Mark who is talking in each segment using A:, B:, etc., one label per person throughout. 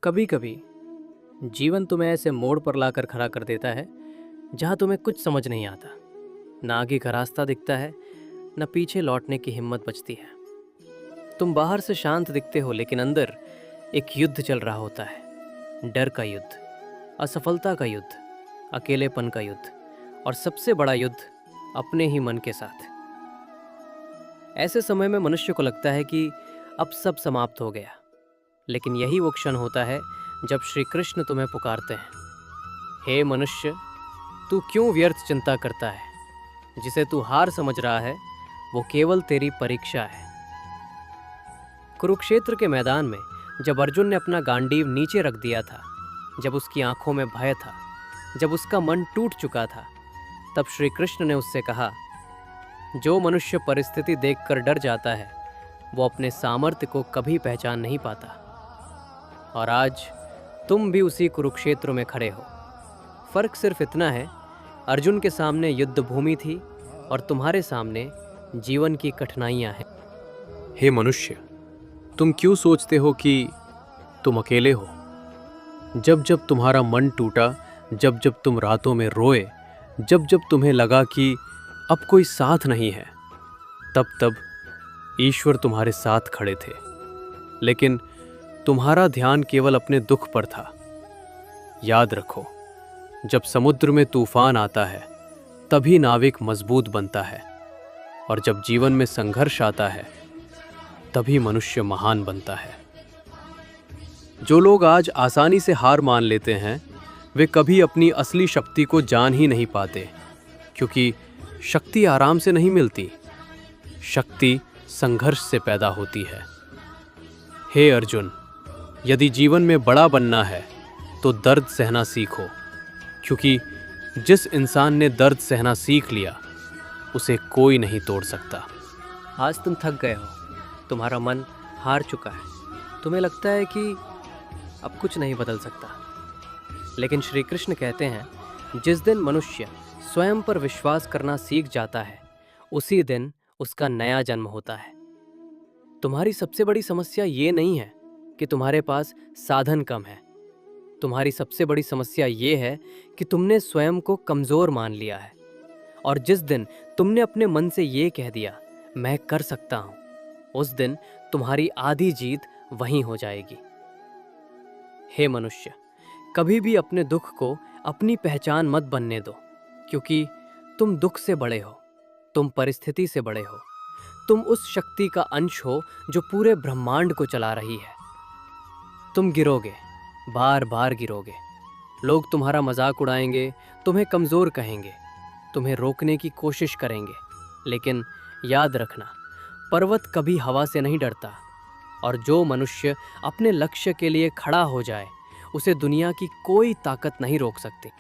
A: कभी कभी जीवन तुम्हें ऐसे मोड़ पर लाकर खड़ा कर देता है जहां तुम्हें कुछ समझ नहीं आता। ना आगे का रास्ता दिखता है, न पीछे लौटने की हिम्मत बचती है। तुम बाहर से शांत दिखते हो, लेकिन अंदर एक युद्ध चल रहा होता है। डर का युद्ध, असफलता का युद्ध, अकेलेपन का युद्ध, और सबसे बड़ा युद्ध अपने ही मन के साथ। ऐसे समय में मनुष्य को लगता है कि अब सब समाप्त हो गया, लेकिन यही वो क्षण होता है जब श्री कृष्ण तुम्हें पुकारते हैं। हे मनुष्य, तू क्यों व्यर्थ चिंता करता है? जिसे तू हार समझ रहा है वो केवल तेरी परीक्षा है। कुरुक्षेत्र के मैदान में जब अर्जुन ने अपना गांडीव नीचे रख दिया था, जब उसकी आंखों में भय था, जब उसका मन टूट चुका था, तब श्री कृष्ण ने उससे कहा, जो मनुष्य परिस्थिति देखकर डर जाता है वो अपने सामर्थ्य को कभी पहचान नहीं पाता। और आज तुम भी उसी कुरुक्षेत्र में खड़े हो। फर्क सिर्फ इतना है, अर्जुन के सामने युद्ध भूमि थी और तुम्हारे सामने जीवन की कठिनाइयां हैं।
B: हे मनुष्य, तुम क्यों सोचते हो कि तुम अकेले हो? जब जब तुम्हारा मन टूटा, जब जब तुम रातों में रोए, जब जब तुम्हें लगा कि अब कोई साथ नहीं है, तब तब ईश्वर तुम्हारे साथ खड़े थे। लेकिन तुम्हारा ध्यान केवल अपने दुख पर था। याद रखो, जब समुद्र में तूफान आता है तभी नाविक मजबूत बनता है, और जब जीवन में संघर्ष आता है तभी मनुष्य महान बनता है। जो लोग आज आसानी से हार मान लेते हैं वे कभी अपनी असली शक्ति को जान ही नहीं पाते, क्योंकि शक्ति आराम से नहीं मिलती, शक्ति संघर्ष से पैदा होती है। हे अर्जुन, यदि जीवन में बड़ा बनना है तो दर्द सहना सीखो, क्योंकि जिस इंसान ने दर्द सहना सीख लिया उसे कोई नहीं तोड़ सकता।
A: आज तुम थक गए हो, तुम्हारा मन हार चुका है, तुम्हें लगता है कि अब कुछ नहीं बदल सकता। लेकिन श्री कृष्ण कहते हैं, जिस दिन मनुष्य स्वयं पर विश्वास करना सीख जाता है उसी दिन उसका नया जन्म होता है। तुम्हारी सबसे बड़ी समस्या ये नहीं है कि तुम्हारे पास साधन कम है। तुम्हारी सबसे बड़ी समस्या ये है कि तुमने स्वयं को कमजोर मान लिया है। और जिस दिन तुमने अपने मन से ये कह दिया, मैं कर सकता हूं, उस दिन तुम्हारी आधी जीत वहीं हो जाएगी। हे मनुष्य, कभी भी अपने दुख को अपनी पहचान मत बनने दो, क्योंकि तुम दुख से बड़े हो, तुम परिस्थिति से बड़े हो, तुम उस शक्ति का अंश हो जो पूरे ब्रह्मांड को चला रही है। तुम गिरोगे, बार बार गिरोगे। लोग तुम्हारा मजाक उड़ाएंगे, तुम्हें कमजोर कहेंगे, तुम्हें रोकने की कोशिश करेंगे, लेकिन याद रखना, पर्वत कभी हवा से नहीं डरता। और जो मनुष्य अपने लक्ष्य के लिए खड़ा हो जाए उसे दुनिया की कोई ताकत नहीं रोक सकती।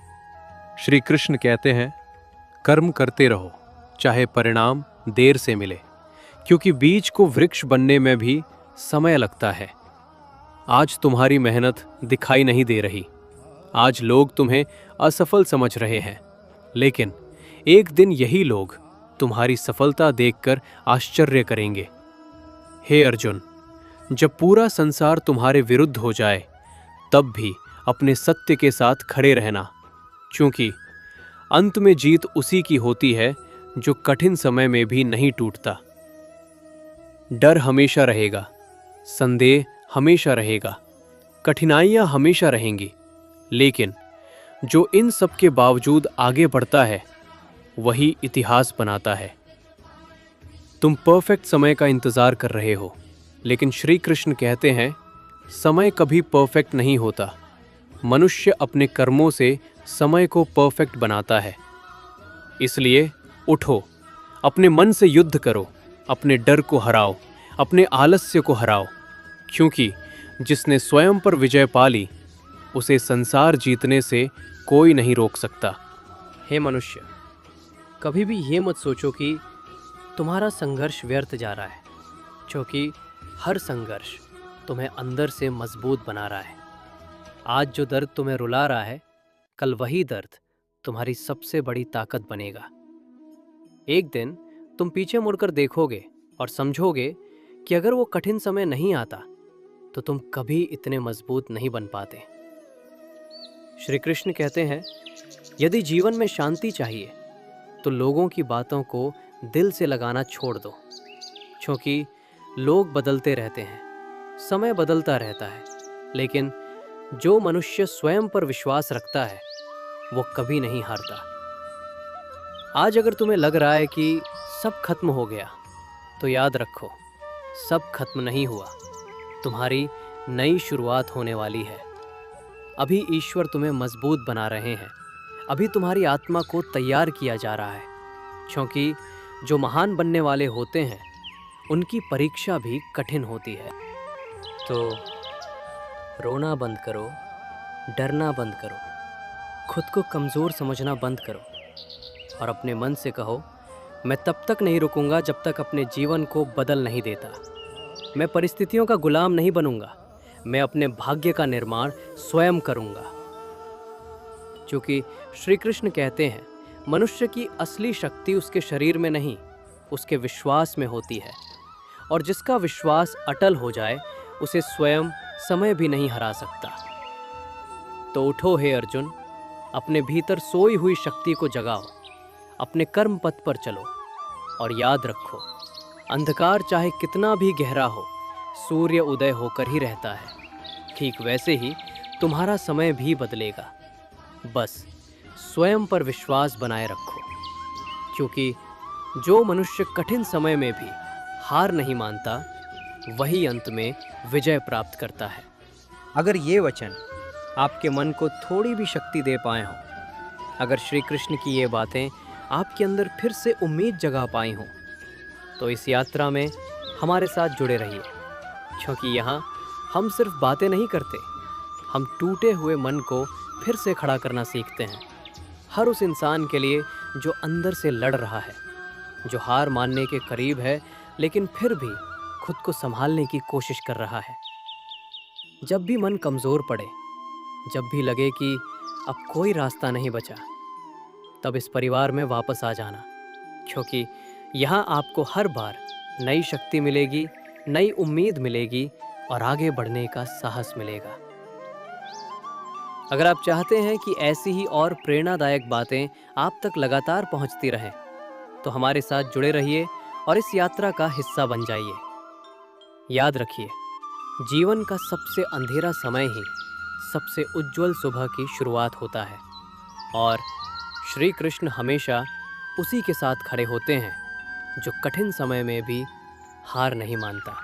B: श्री कृष्ण कहते हैं, कर्म करते रहो, चाहे परिणाम देर से मिले, क्योंकि बीज को वृक्ष बनने में भी समय लगता है। आज तुम्हारी मेहनत दिखाई नहीं दे रही, आज लोग तुम्हें असफल समझ रहे हैं, लेकिन एक दिन यही लोग तुम्हारी सफलता देखकर आश्चर्य करेंगे। हे अर्जुन, जब पूरा संसार तुम्हारे विरुद्ध हो जाए तब भी अपने सत्य के साथ खड़े रहना, क्योंकि अंत में जीत उसी की होती है जो कठिन समय में भी नहीं टूटता। डर हमेशा रहेगा, संदेह हमेशा रहेगा, कठिनाइयां हमेशा रहेंगी, लेकिन जो इन सब के बावजूद आगे बढ़ता है वही इतिहास बनाता है। तुम परफेक्ट समय का इंतजार कर रहे हो, लेकिन श्री कृष्ण कहते हैं, समय कभी परफेक्ट नहीं होता। मनुष्य अपने कर्मों से समय को परफेक्ट बनाता है। इसलिए उठो, अपने मन से युद्ध करो, अपने डर को हराओ, अपने आलस्य को हराओ, क्योंकि जिसने स्वयं पर विजय पा ली उसे संसार जीतने से कोई नहीं रोक सकता।
A: हे मनुष्य, कभी भी ये मत सोचो कि तुम्हारा संघर्ष व्यर्थ जा रहा है, क्योंकि हर संघर्ष तुम्हें अंदर से मजबूत बना रहा है। आज जो दर्द तुम्हें रुला रहा है, कल वही दर्द तुम्हारी सबसे बड़ी ताकत बनेगा। एक दिन तुम पीछे मुड़कर देखोगे और समझोगे कि अगर वो कठिन समय नहीं आता तो तुम कभी इतने मजबूत नहीं बन पाते। श्री कृष्ण कहते हैं, यदि जीवन में शांति चाहिए तो लोगों की बातों को दिल से लगाना छोड़ दो, क्योंकि लोग बदलते रहते हैं, समय बदलता रहता है, लेकिन जो मनुष्य स्वयं पर विश्वास रखता है वो कभी नहीं हारता। आज अगर तुम्हें लग रहा है कि सब खत्म हो गया, तो याद रखो, सब खत्म नहीं हुआ। तुम्हारी नई शुरुआत होने वाली है। अभी ईश्वर तुम्हें मजबूत बना रहे हैं। अभी तुम्हारी आत्मा को तैयार किया जा रहा है, क्योंकि जो महान बनने वाले होते हैं उनकी परीक्षा भी कठिन होती है। तो रोना बंद करो, डरना बंद करो, खुद को कमज़ोर समझना बंद करो और अपने मन से कहो, मैं तब तक नहीं रुकूंगा जब तक अपने जीवन को बदल नहीं देता। मैं परिस्थितियों का गुलाम नहीं बनूंगा, मैं अपने भाग्य का निर्माण स्वयं करूंगा। क्योंकि श्री कृष्ण कहते हैं, मनुष्य की असली शक्ति उसके शरीर में नहीं, उसके विश्वास में होती है, और जिसका विश्वास अटल हो जाए उसे स्वयं समय भी नहीं हरा सकता। तो उठो हे अर्जुन, अपने भीतर सोई हुई शक्ति को जगाओ, अपने कर्म पथ पर चलो और याद रखो, अंधकार चाहे कितना भी गहरा हो, सूर्य उदय होकर ही रहता है। ठीक वैसे ही तुम्हारा समय भी बदलेगा। बस स्वयं पर विश्वास बनाए रखो, क्योंकि जो मनुष्य कठिन समय में भी हार नहीं मानता, वही अंत में विजय प्राप्त करता है। अगर ये वचन आपके मन को थोड़ी भी शक्ति दे पाए हों, अगर श्री कृष्ण की ये बातें आपके अंदर फिर से उम्मीद जगा पाई हों, तो इस यात्रा में हमारे साथ जुड़े रहिए, क्योंकि यहाँ हम सिर्फ बातें नहीं करते, हम टूटे हुए मन को फिर से खड़ा करना सीखते हैं। हर उस इंसान के लिए जो अंदर से लड़ रहा है, जो हार मानने के करीब है लेकिन फिर भी खुद को संभालने की कोशिश कर रहा है। जब भी मन कमज़ोर पड़े, जब भी लगे कि अब कोई रास्ता नहीं बचा, तब इस परिवार में वापस आ जाना, क्योंकि यहाँ आपको हर बार नई शक्ति मिलेगी, नई उम्मीद मिलेगी और आगे बढ़ने का साहस मिलेगा। अगर आप चाहते हैं कि ऐसी ही और प्रेरणादायक बातें आप तक लगातार पहुंचती रहें, तो हमारे साथ जुड़े रहिए और इस यात्रा का हिस्सा बन जाइए। याद रखिए, जीवन का सबसे अंधेरा समय ही सबसे उज्जवल सुबह की शुरुआत होता है, और श्री कृष्ण हमेशा उसी के साथ खड़े होते हैं जो कठिन समय में भी हार नहीं मानता।